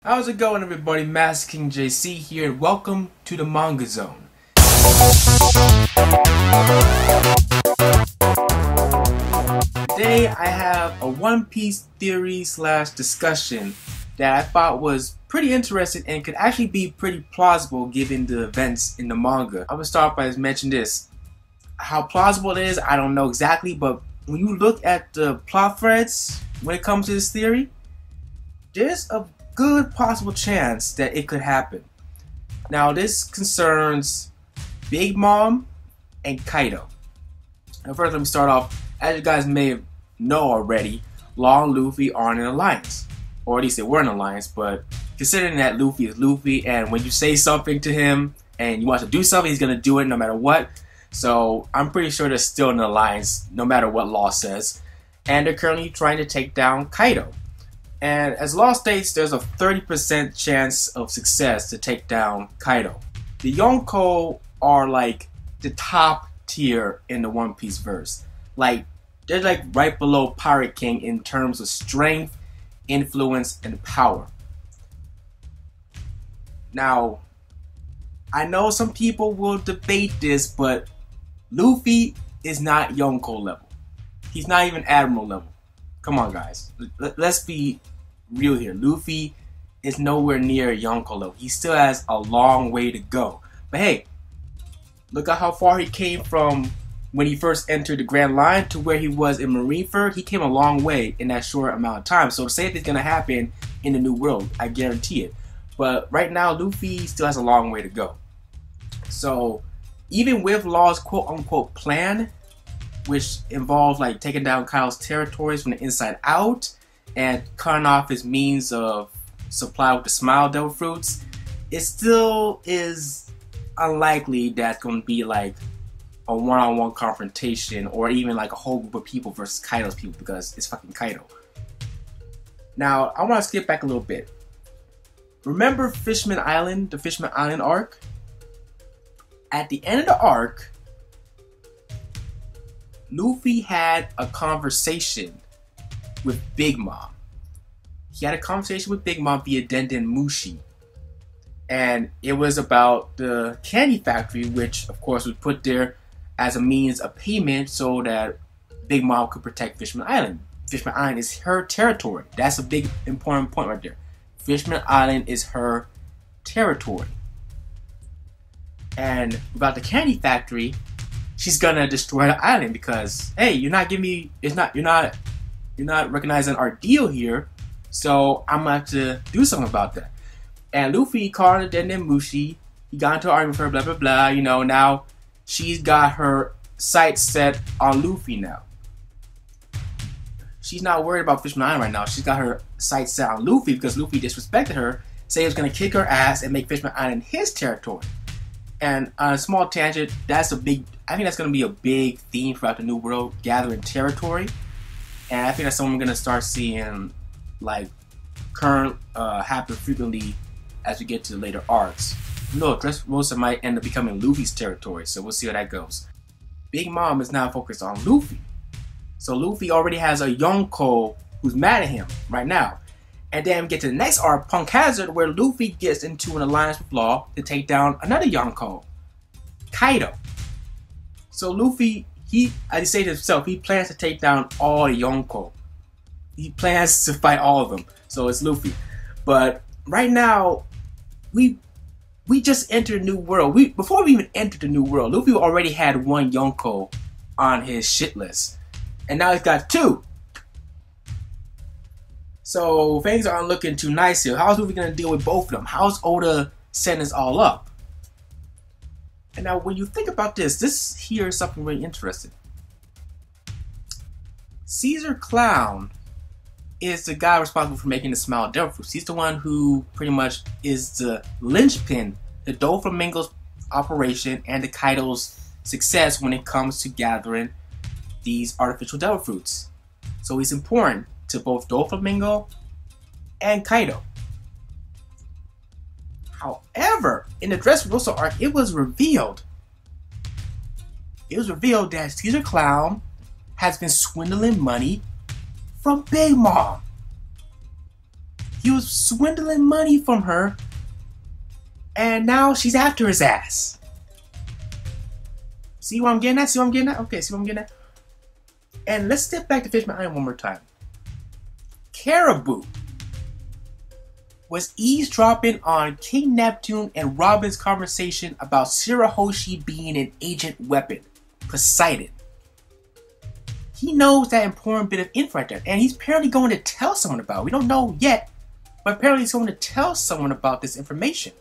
How's it going, everybody? MasterKingJC here, and welcome to the MangaZone. Today I have a One Piece theory slash discussion that I thought was pretty interesting and could actually be pretty plausible given the events in the manga. I'm gonna start by mentioning this. How plausible it is, I don't know exactly, but when you look at the plot threads when it comes to this theory, there's a good possible chance that it could happen. Now this concerns Big Mom and Kaido. Now first let me start off, as you guys may know already, Law and Luffy are in an alliance. Or at least they were in an alliance, but considering that Luffy is Luffy, and when you say something to him and you want to do something, he's gonna do it no matter what. So I'm pretty sure they're still in an alliance no matter what Law says. And they're currently trying to take down Kaido. And as Law states, there's a 30% chance of success to take down Kaido. The Yonko are like the top tier in the One Piece verse. Like, they're like right below Pirate King in terms of strength, influence, and power. Now, I know some people will debate this, but Luffy is not Yonko level. He's not even Admiral level. Come on, guys. Let's be real here. Luffy is nowhere near Yonko level. He still has a long way to go. But hey, look at how far he came from when he first entered the Grand Line to where he was in Marineford. He came a long way in that short amount of time. So to say if it's going to happen in the New World, I guarantee it. But right now, Luffy still has a long way to go. So even with Law's quote-unquote plan, which involves like taking down Kyle's territories from the inside out and cutting off his means of supply with the Smile Devil Fruits, it still is unlikely that's going to be like a one-on-one confrontation or even like a whole group of people versus Kaido's people, because it's fucking Kaido. Now, I want to skip back a little bit. Remember Fishman Island, the Fishman Island arc? At the end of the arc, Luffy had a conversation with Big Mom. He had a conversation with Big Mom via Denden Mushi. And it was about the candy factory, which of course was put there as a means of payment so that Big Mom could protect Fishman Island. Fishman Island is her territory. That's a big important point right there. Fishman Island is her territory. And about the candy factory, she's gonna destroy the island because, hey, you're not giving me, you're not recognizing our deal here, so I'm gonna have to do something about that. And Luffy called her Denden Mushi. He got into an argument with her, blah blah blah. You know, now she's got her sights set on Luffy now. She's not worried about Fishman Island right now. She's got her sights set on Luffy because Luffy disrespected her, said he was gonna kick her ass and make Fishman Island his territory. And on a small tangent, I think that's going to be a big theme throughout the New World, gathering territory. And I think that's something we're going to start seeing, like, happen frequently as we get to the later arcs. No, Dressrosa might end up becoming Luffy's territory, so we'll see how that goes. Big Mom is now focused on Luffy. So Luffy already has a Yonko who's mad at him right now. And then we get to the next arc, Punk Hazard, where Luffy gets into an alliance with Law to take down another Yonko, Kaido. So Luffy, as he said himself, he plans to take down all the Yonko. He plans to fight all of them. So it's Luffy. But right now, we just entered a new world. Before we even entered the new world, Luffy already had one Yonko on his shit list. And now he's got two. So things aren't looking too nice here. How's Luffy going to deal with both of them? How's Oda setting this all up? And now when you think about this here is something really interesting. Caesar Clown is the guy responsible for making the Smile Devil Fruits. He's the one who pretty much is the linchpin, the Doflamingo's operation and the Kaido's success when it comes to gathering these artificial Devil Fruits. So he's important to both Doflamingo and Kaido. However, in the Dressrosa arc, it was revealed that Caesar Clown has been swindling money from Big Mom. he was swindling money from her, and now she's after his ass. See what I'm getting at? See what I'm getting at? Okay, see what I'm getting at? And let's step back to Fishman Island one more time. Caribou was eavesdropping on King Neptune and Robin's conversation about Shirahoshi being an ancient weapon, Poseidon. He knows that important bit of info right there, and he's apparently going to tell someone about it. We don't know yet, but apparently he's going to tell someone about this information.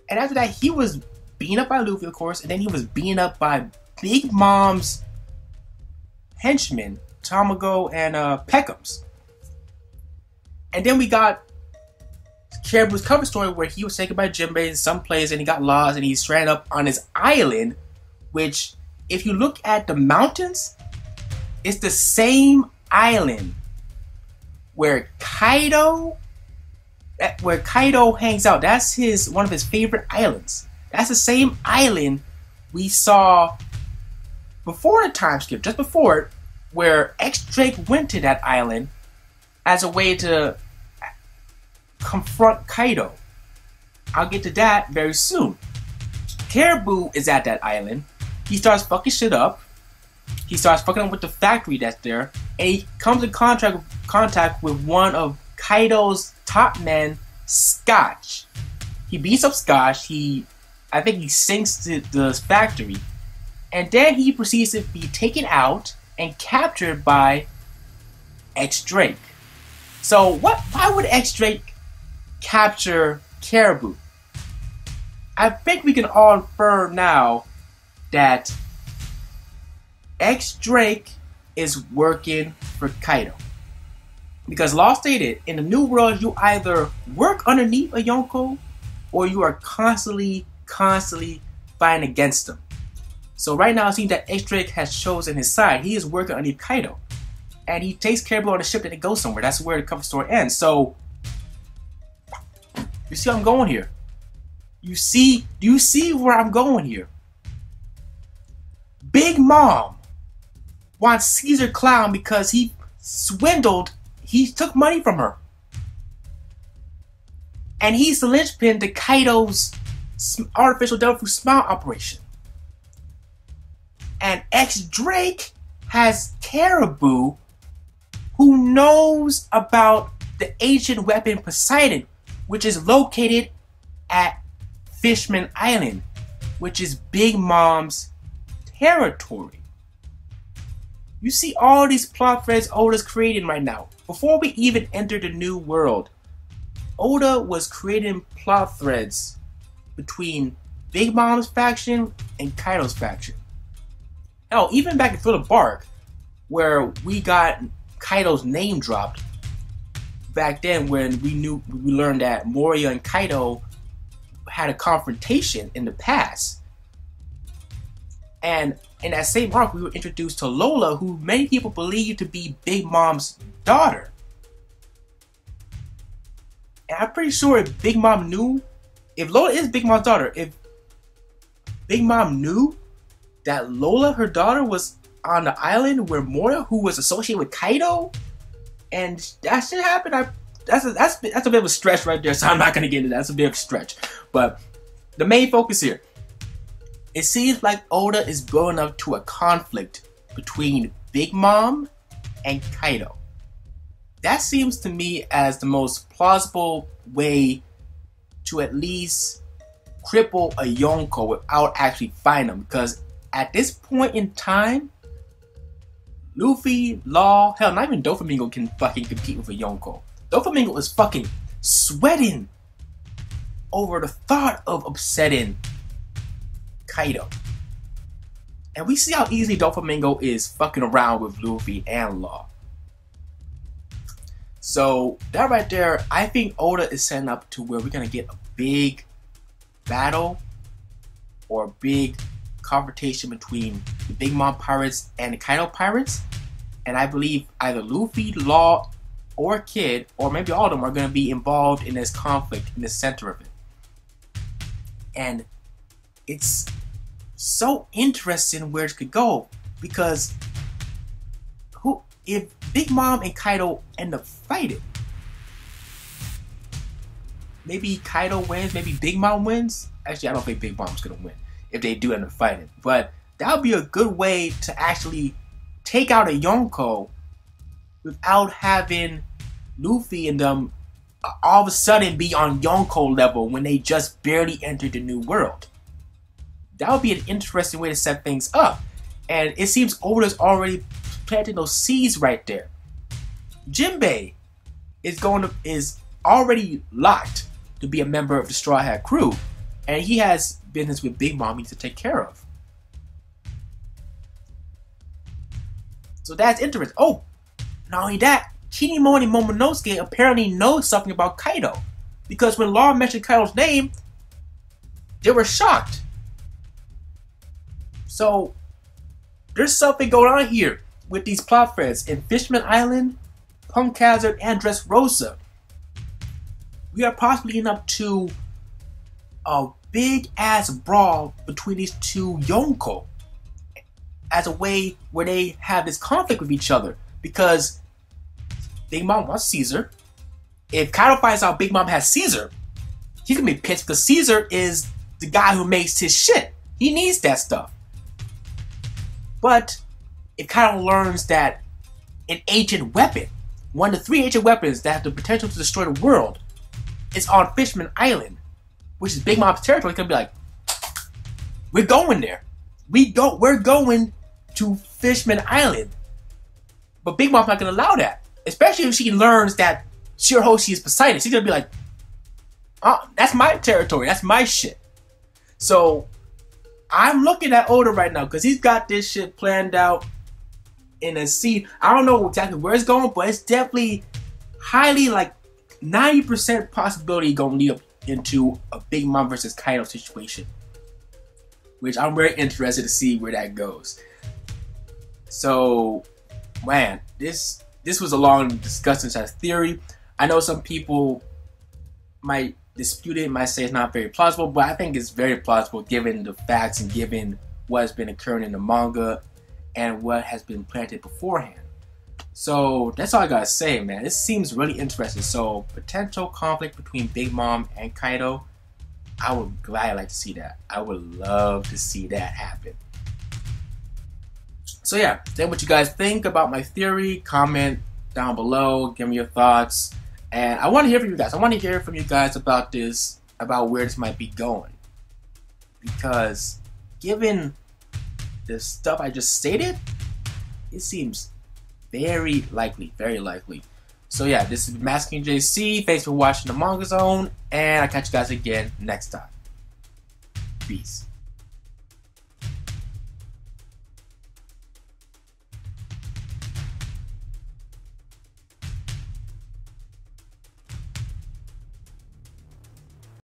And after that, he was beaten up by Luffy, of course, and then he was beaten up by Big Mom's henchmen, Tamago and Peckham's. And then we got Caribou's cover story where he was taken by Jinbei in some place and he got lost and he stranded up on his island, which, if you look at the mountains, it's the same island where Kaido hangs out. That's one of his favorite islands. That's the same island we saw before the time skip, just before it, where X-Drake went to that island as a way to confront Kaido. I'll get to that very soon. Caribou is at that island. He starts fucking shit up. He starts fucking up with the factory that's there, and he comes in contact with one of Kaido's top men, Scotch. He beats up Scotch. I think he sinks the factory, and then he proceeds to be taken out and captured by X-Drake. So why would X-Drake capture Caribou? I think we can all infer now that X-Drake is working for Kaido. Because Law stated, in the new world, you either work underneath a Yonko or you are constantly fighting against them. So right now it seems that X-Drake has chosen his side. He is working underneath Kaido. And he takes Caribou on a ship that it goes somewhere. That's where the cover story ends. So, you see where I'm going here? Do you see where I'm going here? Big Mom wants Caesar Clown because he took money from her. And he's the linchpin to Kaido's artificial devil fruit smile operation. And X-Drake has Caribou, who knows about the ancient weapon Poseidon, which is located at Fishman Island, which is Big Mom's territory. You see all these plot threads Oda's creating right now. Before we even enter the new world, Oda was creating plot threads between Big Mom's faction and Kaido's faction. Hell, even back in Full of Bark, where we got Kaido's name dropped, back then when we learned that Moria and Kaido had a confrontation in the past. And in that same arc, we were introduced to Lola, who many people believe to be Big Mom's daughter. And I'm pretty sure if Big Mom knew, if Lola is Big Mom's daughter, if Big Mom knew that Lola, her daughter, was on the island where Moria, who was associated with Kaido, and that shit happened, that's a bit of a stretch right there, so I'm not going to get into that. That's a bit of a stretch. But the main focus here, it seems like Oda is building up to a conflict between Big Mom and Kaido. That seems to me as the most plausible way to at least cripple a Yonko without actually fighting him. Because at this point in time, Luffy, Law, hell, not even Doflamingo can fucking compete with a Yonko. Doflamingo is fucking sweating over the thought of upsetting Kaido. And we see how easily Doflamingo is fucking around with Luffy and Law. So that right there, I think Oda is setting up to where we're gonna get a big battle or a big confrontation between the Big Mom pirates and the Kaido pirates. And I believe either Luffy, Law, or Kid, or maybe all of them, are gonna be involved in this conflict in the center of it. And it's so interesting where it could go, because if Big Mom and Kaido end up fighting, maybe Kaido wins, maybe Big Mom wins. Actually, I don't think Big Mom's gonna win if they do end up fighting. But that would be a good way to actually take out a Yonko without having Luffy and them all of a sudden be on Yonko level when they just barely entered the new world. That would be an interesting way to set things up. And it seems Oda's already planting those seeds right there. Jinbei is already locked to be a member of the Straw Hat crew, and he has business with Big Mom he needs to take care of. So that's interesting. Oh, not only that, Kinemon and Momonosuke apparently know something about Kaido, because when Law mentioned Kaido's name, they were shocked. So there's something going on here with these plot threads in Fishman Island, Punk Hazard, and Dressrosa. We are possibly getting up to a big ass brawl between these two Yonko as a way where they have this conflict with each other, because Big Mom wants Caesar. If Kaido finds out Big Mom has Caesar, he's gonna be pissed because Caesar is the guy who makes his shit. He needs that stuff. But if Kaido learns that an ancient weapon, one of the 3 ancient weapons that have the potential to destroy the world, is on Fishman Island, which is Big Mom's territory, he's gonna be like, we're going there. We're going to Fishman Island. But Big Mom's not gonna allow that. Especially if she learns that Shirahoshi is Poseidon. She's gonna be like, oh, that's my territory, that's my shit. So I'm looking at Oda right now because he's got this shit planned out in a scene. I don't know exactly where it's going, but it's definitely highly like 90% possibility going to lead up into a Big Mom versus Kaido situation, which I'm very interested to see where that goes. So, man, this was a long discussion as theory. I know some people might dispute it, might say it's not very plausible, but I think it's very plausible given the facts and given what has been occurring in the manga and what has been planted beforehand. So that's all I gotta say, man. This seems really interesting. So potential conflict between Big Mom and Kaido, I would gladly like to see that. I would love to see that happen. So yeah, tell me what you guys think about my theory. Comment down below, give me your thoughts. And I want to hear from you guys. I want to hear from you guys about this, about where this might be going. Because given the stuff I just stated, it seems very likely, very likely. So yeah, this is MasterKingJC. Thanks for watching the MangaZone, and I'll catch you guys again next time. Peace.